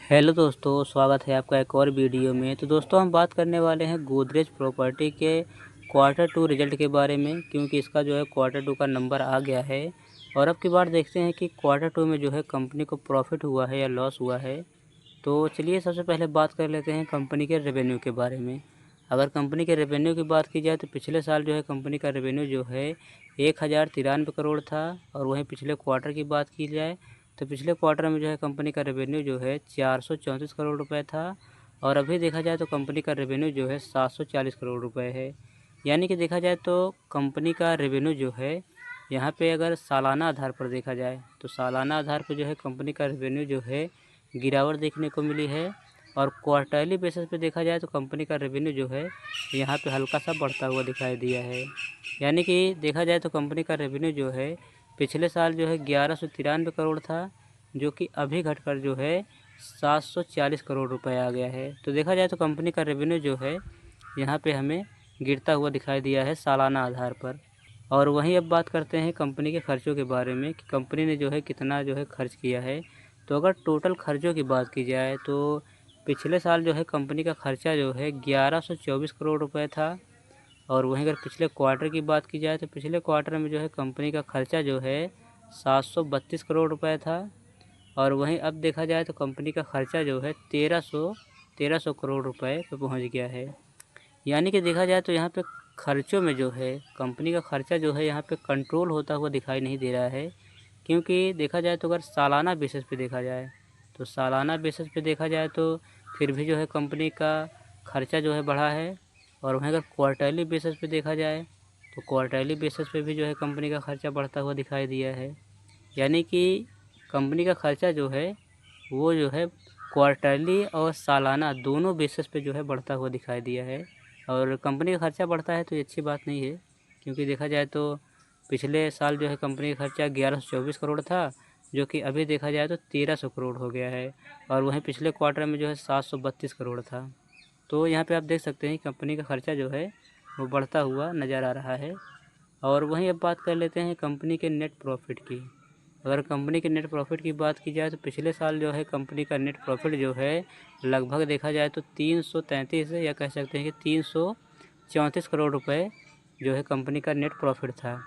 Hello दोस्तों, स्वागत है आपका एक और वीडियो में। तो दोस्तों हम बात करने वाले हैं गोदरेज प्रॉपर्टी के क्वार्टर 2 रिज़ल्ट के बारे में, क्योंकि इसका जो है क्वार्टर 2 का नंबर आ गया है। और अब की बार देखते हैं कि क्वार्टर 2 में जो है कंपनी को प्रॉफिट हुआ है या लॉस हुआ है। तो चलिए सबसे पहले बात कर लेते हैं कंपनी के रेवेन्यू के बारे में। अगर कंपनी के रेवेन्यू की बात की जाए तो पिछले साल जो है कंपनी का रेवेन्यू जो है 1093 करोड़ था। और वहीं पिछले क्वार्टर की बात की जाए तो पिछले क्वार्टर में जो है कंपनी का रेवेन्यू जो है 434 करोड़ रुपए था। और अभी देखा जाए तो कंपनी का रेवेन्यू जो है 740 करोड़ रुपए है। यानी कि देखा जाए तो कंपनी का रेवेन्यू जो है यहाँ पे अगर सालाना आधार पर देखा जाए तो सालाना आधार पर जो है कंपनी का रेवेन्यू जो है गिरावट देखने को मिली है। और क्वार्टरली बेसिस पे देखा जाए तो कंपनी का रेवेन्यू जो है यहाँ पे हल्का सा बढ़ता हुआ दिखाई दिया है। यानी कि देखा जाए तो कंपनी का रेवेन्यू जो है पिछले साल जो है 1193 करोड़ था, जो कि अभी घटकर जो है 740 करोड़ रुपए आ गया है। तो देखा जाए तो कंपनी का रेवेन्यू जो है यहाँ पे हमें गिरता हुआ दिखाई दिया है सालाना आधार पर। और वहीं अब बात करते हैं कंपनी के खर्चों के बारे में कि कंपनी ने जो है कितना जो है खर्च किया है। तो अगर टोटल खर्चों की बात की जाए तो पिछले साल जो है कंपनी का खर्चा जो है 1124 करोड़ रुपए था। और वहीं अगर पिछले क्वार्टर की बात की जाए तो पिछले क्वार्टर में जो है कंपनी का खर्चा जो है 732 करोड़ रुपए था। और वहीं अब देखा जाए तो कंपनी का खर्चा जो है 1300 करोड़ रुपए पे पहुंच गया है। यानी कि देखा जाए तो यहाँ पे खर्चों में जो है कंपनी का खर्चा जो है यहाँ पे कंट्रोल होता हुआ दिखाई नहीं दे रहा है। क्योंकि देखा जाए तो अगर सालाना बेसिस पे देखा जाए तो सालाना बेसिस पे देखा जाए तो फिर भी जो है कंपनी का खर्चा जो है बढ़ा है। और वहीं अगर क्वार्टरली बेसिस पे देखा जाए तो क्वार्टरली बेसिस पे भी जो है कंपनी का खर्चा बढ़ता हुआ दिखाई दिया है। यानी कि कंपनी का खर्चा जो है वो जो है क्वार्टरली और सालाना दोनों बेसिस पे जो है बढ़ता हुआ दिखाई दिया है। और कंपनी का खर्चा बढ़ता है तो ये अच्छी बात नहीं है, क्योंकि देखा जाए तो पिछले साल जो है कंपनी का खर्चा 1124 करोड़ था, जो कि अभी देखा जाए तो 1300 करोड़ हो गया है। और वहीं पिछले क्वार्टर में जो है 732 करोड़ था। तो यहाँ पे आप देख सकते हैं कंपनी का खर्चा जो है वो बढ़ता हुआ नज़र आ रहा है। और वहीं अब बात कर लेते हैं कंपनी के नेट प्रॉफिट की। अगर कंपनी के नेट प्रॉफिट की बात की जाए तो पिछले साल जो है कंपनी का नेट प्रॉफिट जो है लगभग देखा जाए तो 333 या कह सकते हैं कि 334 करोड़ रुपए जो है कंपनी का नेट प्रॉफिट था।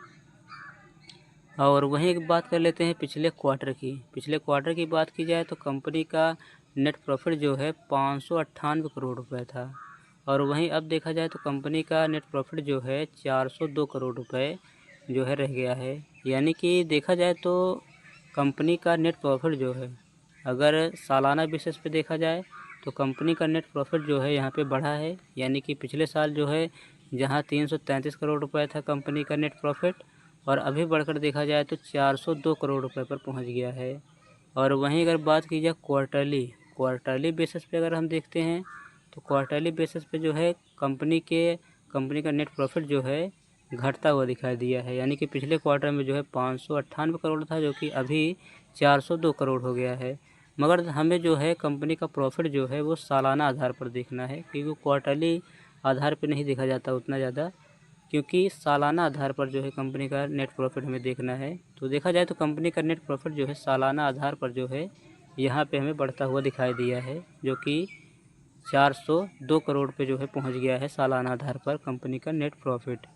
और वहीं एक बात कर लेते हैं पिछले क्वार्टर की। पिछले क्वार्टर की बात की जाए तो कंपनी का नेट प्रॉफिट जो है 598 करोड़ रुपए था। और वहीं अब देखा जाए तो कंपनी का नेट प्रॉफिट जो है 402 करोड़ रुपए जो है रह गया है। यानी कि देखा जाए तो कंपनी का नेट प्रॉफिट जो है अगर सालाना बेसिस पे देखा जाए तो कंपनी का नेट प्रॉफिट जो है यहाँ पे बढ़ा है। यानी कि पिछले साल जो है जहाँ 333 करोड़ रुपए था कंपनी का नेट प्रॉफिट, और अभी बढ़कर देखा जाए तो 402 करोड़ रुपए पर पहुँच गया है। और वहीं अगर बात की जाए क्वार्टरली बेसिस पे अगर हम देखते हैं तो क्वार्टरली बेसिस पे जो है कंपनी का नेट प्रॉफिट जो है घटता हुआ दिखाई दिया है। यानी कि पिछले क्वार्टर में जो है 598 करोड़ था, जो कि अभी 402 करोड़ हो गया है। मगर हमें जो है कंपनी का प्रॉफिट जो है वो सालाना आधार पर देखना है, क्योंकि क्वार्टरली आधार पर नहीं देखा जाता उतना ज़्यादा। क्योंकि सालाना आधार पर जो है कंपनी का नेट प्रॉफिट हमें देखना है। तो देखा जाए तो कंपनी का नेट प्रॉफिट जो है सालाना आधार पर जो है यहाँ पे हमें बढ़ता हुआ दिखाई दिया है, जो कि 402 करोड़ पे जो है पहुँच गया है सालाना आधार पर कंपनी का नेट प्रॉफिट।